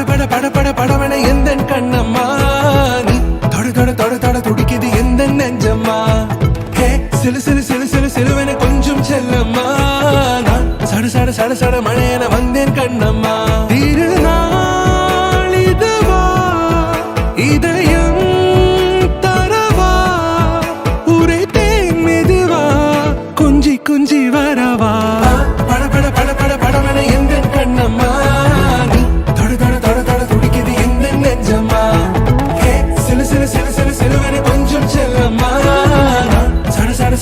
பட பட பட படவன எந்த கண்ணம்மா நீ தொட தொட தொட தொட துடிக்குது எந்த நெஞ்சம்மா ஹே சிலு சிலு சிலு சிலு சிலுவன கொஞ்சம் செல்லம்மா நான் சட சட சட சட மழையன வந்தேன் கண்ணம்மா திருநாள் இதுவா இதயம் தரவா உரைத்தேன் மெதுவா குஞ்சி குஞ்சி வரவா பட பட பட பட படவன எந்த கண்ணம்மா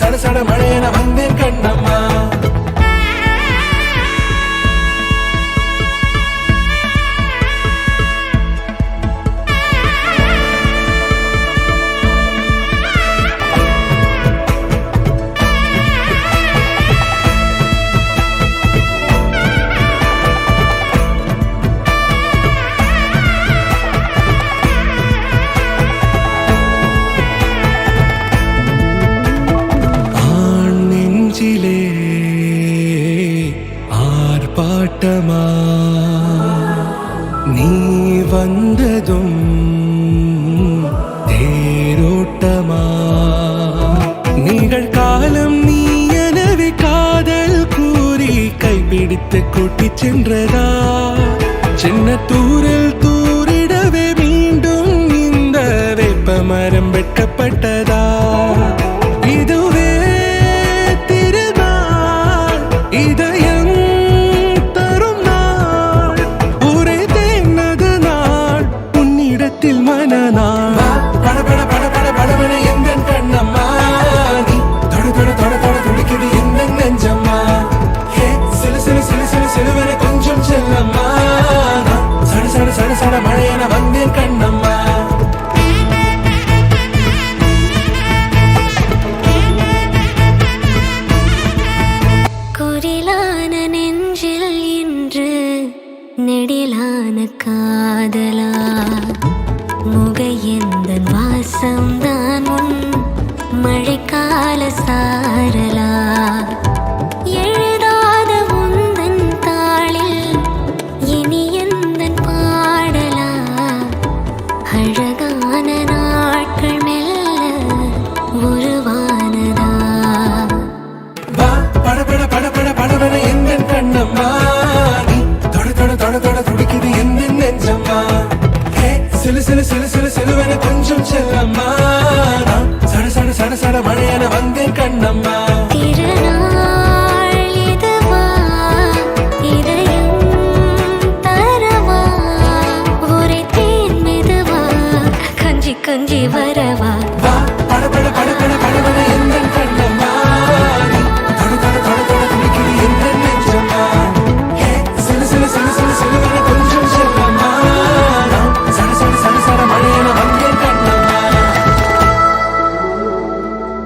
சட சட மழையன வந்தேன் கண்ணம்மா ஆர்ப்பாட்டமா நீ வந்ததும் தேரோட்டமா நிகழ்காலம் நீ எனவே காதல் கூறி கைப்பிடித்து கூட்டி சென்றதா சின்ன தூரில் தூரிடவே மீண்டும் இந்த வேப்ப மரம் வெட்டப்பட்டதா இதுவே திருநாள் இதயம் மனநாள் பட பட பட பட படவன எந்த கண்ணம்மா நீ தொட தொட தொட தொட துடிக்குது எந்த நெஞ்சம்மா ஹே சிலு சிலு சிலு சிலு சிலுவன கொஞ்சம் செல்லம்மா சட சட சட சட மழையன வந்தேன் கண்ணம்மா குரிலான நெஞ்சில் இன்று நெடிலான காதலா முகையந்தன் வாசம்தான் உன் மழைக்கால சாரலா எழுதாத உந்தன் தாளில் இனி எந்தன் பாடலா அழகான நாட்கள் மெல்ல உருவானதா பட பட பட பட படவன எந்த கண்ணம்மா நீ தொட தொட தொட தொட துடிக்குது எந்த நெஞ்சம்மா சிலு சிலு சிலு சிலு சிலுவன கொஞ்சம் செல்லம்மா சட சட சட சட மழையன வந்தேன் கண்ணம்மா திருநாள் இதுவா இதயம் தரவா உரைத்தேன் மெதுவா கஞ்சி கஞ்சி வர